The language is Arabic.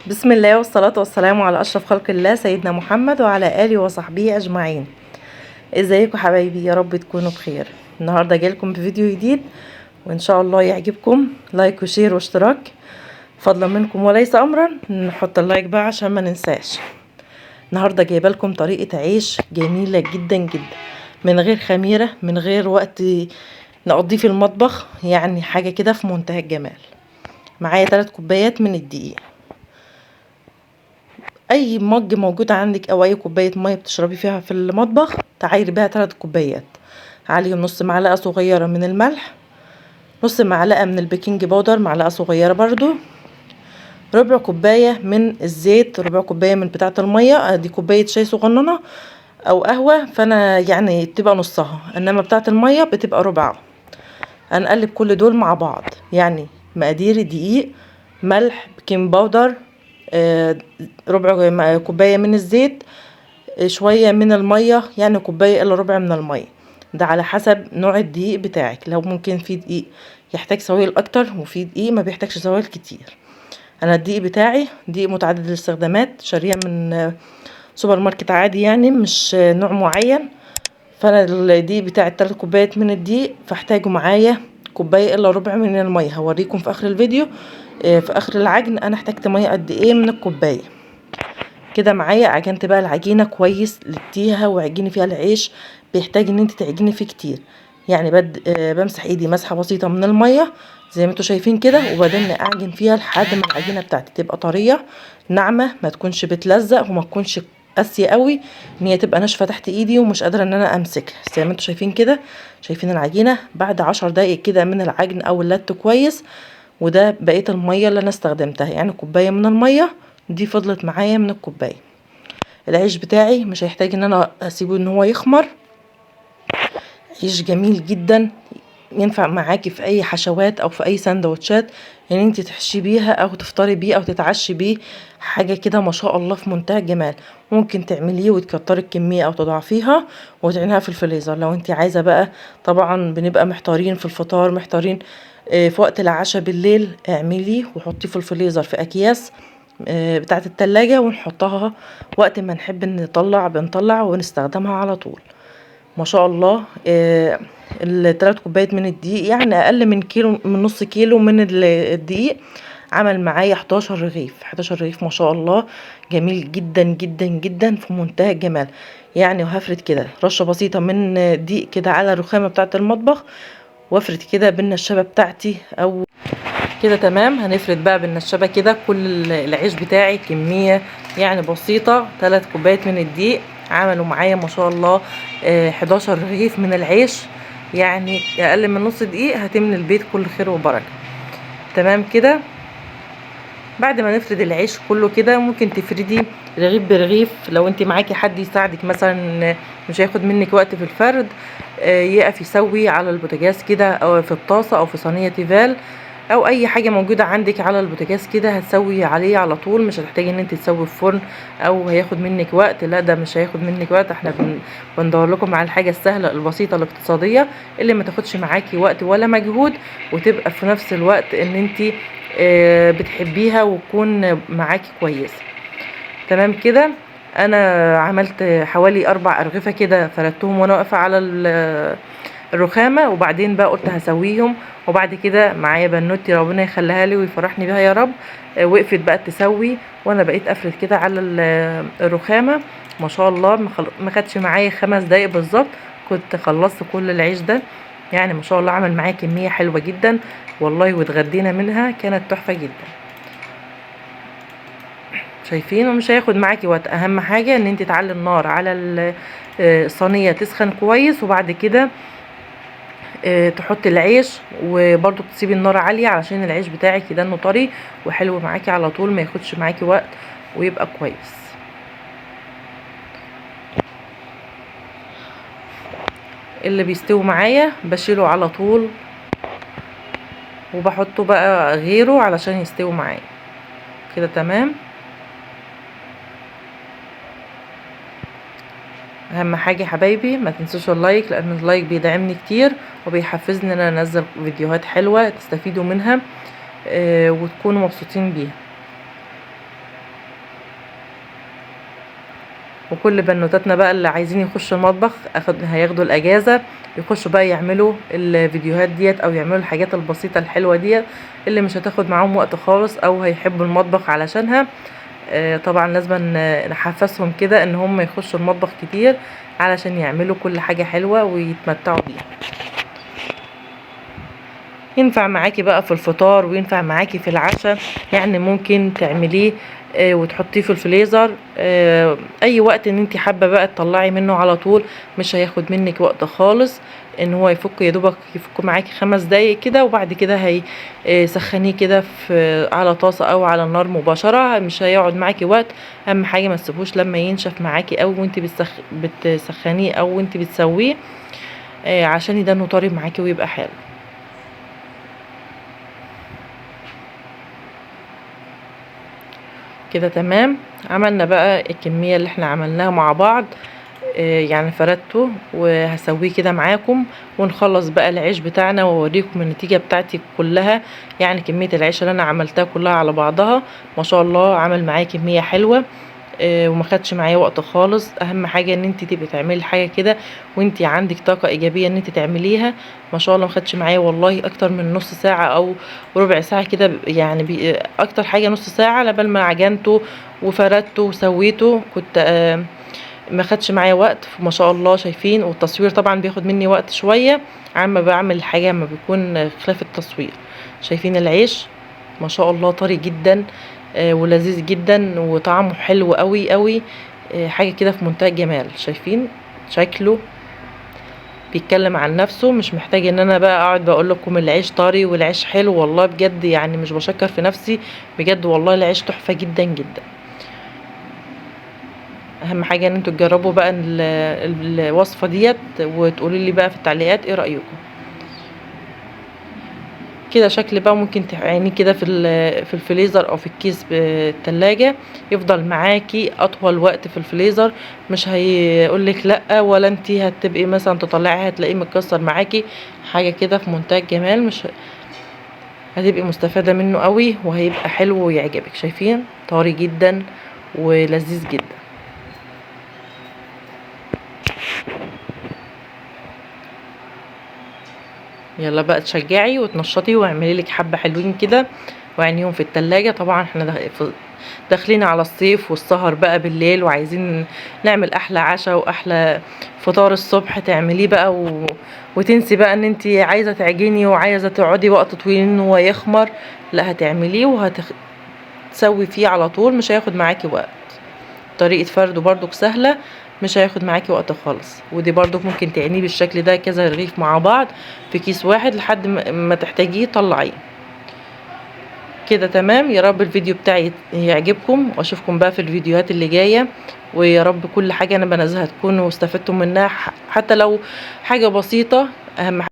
بسم الله والصلاة والسلام على أشرف خلق الله سيدنا محمد وعلى آله وصحبه أجمعين. ازيكم حبايبي؟ يا رب تكونوا بخير. النهاردة جايلكم بفيديو جديد وإن شاء الله يعجبكم. لايك وشير واشتراك فضلا منكم وليس أمرا. نحط اللايك بقى عشان ما ننساش. النهاردة جايبه لكم طريقة عيش جميلة جدا جدا، من غير خميرة، من غير وقت نقضيه في المطبخ، يعني حاجة كده في منتهى الجمال. معايا 3 كوبايات من الدقيق، اي مج موجود عندك او اي كوبايه ميه بتشربي فيها في المطبخ تعايري بيها 3 كوبايات. عليهم نص معلقه صغيره من الملح، نص معلقه من البيكنج باودر، معلقه صغيره برضو، ربع كوبايه من الزيت، ربع كوبايه من بتاعه الميه. دي كوبايه شاي صغننه او قهوه، فانا يعني تبقى نصها، انما بتاعه الميه بتبقى ربعها. هنقلب كل دول مع بعض، يعني مقادير دقيق، ملح، بيكنج باودر، ربع كوبايه من الزيت، شوية من المية، يعني كوباية الا ربع من المية. ده على حسب نوع الدقيق بتاعك. لو ممكن في دقيق يحتاج سوائل اكتر وفي دقيق ما بيحتاجش سوائل كتير. انا الدقيق بتاعي دقيق متعدد الاستخدامات، شاريه من سوبر ماركت عادي، يعني مش نوع معين. فانا الدقيق بتاعي 3 كوبايات من الدقيق، فاحتاجوا معايا كوبايه الا ربع من المية. هوريكم في اخر الفيديو في اخر العجن انا احتاجت مية قد ايه من الكوبايه. كده معايا عجنت بقى العجينه كويس، لتيها وعجيني فيها العيش. بيحتاج ان انت تعجني فيه كتير، يعني بمسح ايدي مسحه بسيطه من الميه زي ما انتوا شايفين كده، وبعدين اعجن فيها لحد ما العجينه بتاعتي تبقى طريه ناعمه، ما تكونش بتلزق وما تكونش قاسيه قوي ان هي تبقى ناشفه تحت ايدي ومش قادره ان انا امسكها. زي ما انتوا شايفين كده، شايفين العجينه بعد 10 دقايق كده من العجن او اللت كويس. وده بقيه الميه اللي انا استخدمتها، يعني كوبايه من الميه دي فضلت معايا من الكوبايه. العيش بتاعي مش هيحتاج ان انا اسيبه ان هو يخمر. عيش جميل جدا، ينفع معاكي في اي حشوات او في اي سندوتشات، يعني انت تحشي بيها او تفطري بيه او تتعشي بيه. حاجه كده ما شاء الله في منتهى الجمال. ممكن تعمليه وتكتري الكميه او تضاعفيها وتعينها في الفريزر لو انت عايزه بقى. طبعا بنبقى محتارين في الفطار، محتارين في وقت العشاء بالليل، اعمليه وحطيه في الفريزر في اكياس بتاعه التلاجة، ونحطها وقت ما نحب نطلع بنطلع ونستخدمها على طول. ما شاء الله. ال3 كوبايات من الدقيق، يعني اقل من كيلو، من نص كيلو من الدقيق، عمل معايا 11 رغيف. 11 رغيف ما شاء الله، جميل جدا جدا جدا في منتهى الجمال. يعني وهفرد كده رشه بسيطه من دقيق كده على الرخامه بتاعه المطبخ، وافرد كده بالنشابه بتاعتي او كده تمام. هنفرد بقى بالنشابه كده كل العيش بتاعي كميه يعني بسيطه. 3 كوبايات من الدقيق عملوا معايا ما شاء الله 11 رغيف من العيش، يعني اقل من نص دقيق هتملي البيت كل خير وبركه. تمام كده. بعد ما نفرد العيش كله كده، ممكن تفردي رغيف برغيف لو انت معاكي حد يساعدك مثلا، مش هياخد منك وقت في الفرد، يقف يسوي على البوتاجاز كده او في الطاسه او في صينيه تيفال او اي حاجه موجوده عندك على البوتاجاز كده، هتسوي عليه على طول. مش هتحتاجي ان انت تسوي في فرن او هياخد منك وقت، لا ده مش هياخد منك وقت. احنا بندور لكم على الحاجه السهله البسيطه الاقتصاديه اللي ما تاخدش معاكي وقت ولا مجهود، وتبقى في نفس الوقت ان انت بتحبيها وتكون معاكي كويسه. تمام كده. انا عملت حوالي 4 ارغفه كده، فردتهم وانا واقفه على الرخامه، وبعدين بقى قلت هسويهم. وبعد كده معايا بنوتي ربنا يخليها لي ويفرحني بها يا رب، وقفت بقى تسوي وانا بقيت افرد كده على الرخامه. ما شاء الله ما خدش معايا 5 دقايق بالظبط كنت خلصت كل العيش ده. يعني ما شاء الله عمل معايا كميه حلوه جدا والله، واتغدينا منها كانت تحفه جدا. شايفين؟ ومش هياخد معاكي وقت. اهم حاجه ان انت تعلي النار على الصينيه تسخن كويس، وبعد كده تحطي العيش، وبرضو تسيبي النار عاليه علشان العيش بتاعك يدنه طري وحلو معاكي على طول، ما ياخدش معاكي وقت ويبقى كويس. اللي بيستوي معايا بشيله على طول وبحطه بقى غيره علشان يستوي معايا كده. تمام. اهم حاجه يا حبايبي ما تنسوش اللايك، لان اللايك بيدعمني كتير وبيحفزني ان انا انزل فيديوهات حلوه تستفيدوا منها وتكونوا مبسوطين بيها. وكل بنوتاتنا بقى اللي عايزين يخشوا المطبخ هياخدوا الاجازه يخشوا بقى يعملوا الفيديوهات ديت او يعملوا الحاجات البسيطه الحلوه ديت اللي مش هتاخد معاهم وقت خالص او هيحبوا المطبخ علشانها. طبعا لازم نحفزهم كده ان هم يخشوا المطبخ كتير علشان يعملوا كل حاجه حلوه ويتمتعوا بيها. ينفع معاكي بقى في الفطار وينفع معاكي في العشاء، يعني ممكن تعمليه وتحطيه في الفريزر اي وقت ان انت حابه بقى تطلعي منه على طول، مش هياخد منك وقت خالص ان هو يفك، يا دوبك يفك معاكي 5 دقايق كده، وبعد كده سخنيه كده في على طاسه او على النار مباشره، مش هيقعد معاكي وقت. اهم حاجه ما تسيبوش لما ينشف معاكي او وانت بتسخنيه او وانت بتسويه عشان يدنه طري معاكي ويبقى حلو كده. تمام. عملنا بقى الكمية اللي احنا عملناها مع بعض، يعني فردته وهسويه كده معاكم ونخلص بقى العيش بتاعنا واوريكم النتيجة بتاعتي كلها. يعني كمية العيش اللي انا عملتها كلها على بعضها ما شاء الله عمل معايا كمية حلوة وما خدش معايا وقت خالص. اهم حاجه ان انت تبقي تعملي حاجه كده وانت عندك طاقه ايجابيه ان انت تعمليها. ما شاء الله ما خدش معايا والله اكتر من نص ساعه او ربع ساعه كده، يعني اكتر حاجه نص ساعه لبال ما عجنته وفردته وسويته. كنت ما خدش معايا وقت ما شاء الله. شايفين؟ والتصوير طبعا بياخد مني وقت شويه عما بعمل الحاجه اما بيكون خلاف التصوير. شايفين العيش ما شاء الله طري جدا ولذيذ جدا وطعمه حلو قوي قوي، حاجه كده في منتهى الجمال. شايفين شكله بيتكلم عن نفسه، مش محتاج ان انا بقى اقعد بقول لكم العيش طري والعيش حلو. والله بجد يعني مش بشكر في نفسي، بجد والله العيش تحفه جدا جدا. اهم حاجه ان انتوا تجربوا بقى الوصفه ديت وتقولوا لي بقى في التعليقات ايه رايكم. كده شكل بقى ممكن تعينيه كده في الفريزر او في الكيس بالتلاجة، يفضل معاكي اطول وقت في الفريزر، مش هيقولك لا، ولا انتي هتبقي مثلا تطلعيها هتلاقيه متكسر معاكي. حاجه كده في منتهى الجمال، مش هتبقي مستفاده منه قوي وهيبقى حلو ويعجبك. شايفين؟ طري جدا ولذيذ جدا. يلا بقى تشجعي وتنشطي واعملي لك حبه حلوين كده وعينيهم في التلاجة. طبعا احنا داخلين على الصيف والسهر بقى بالليل وعايزين نعمل احلى عشاء واحلى فطار الصبح تعمليه بقى وتنسي بقى ان انت عايزه تعجني وعايزه تقعدي وقت طويل ان هو يخمر. لا، هتعمليه وهتسوي فيه على طول، مش هياخد معاكي وقت. طريقه فرده برضك سهله، مش هياخد معاكي وقت خالص. ودي برضك ممكن تعينيه بالشكل ده كذا رغيف مع بعض في كيس واحد لحد ما تحتاجيه طلعيه كده. تمام. يا رب الفيديو بتاعي يعجبكم واشوفكم بقى في الفيديوهات اللي جايه، ويا رب كل حاجه انا بنزلها تكونوا استفدتم منها حتى لو حاجه بسيطه. اهم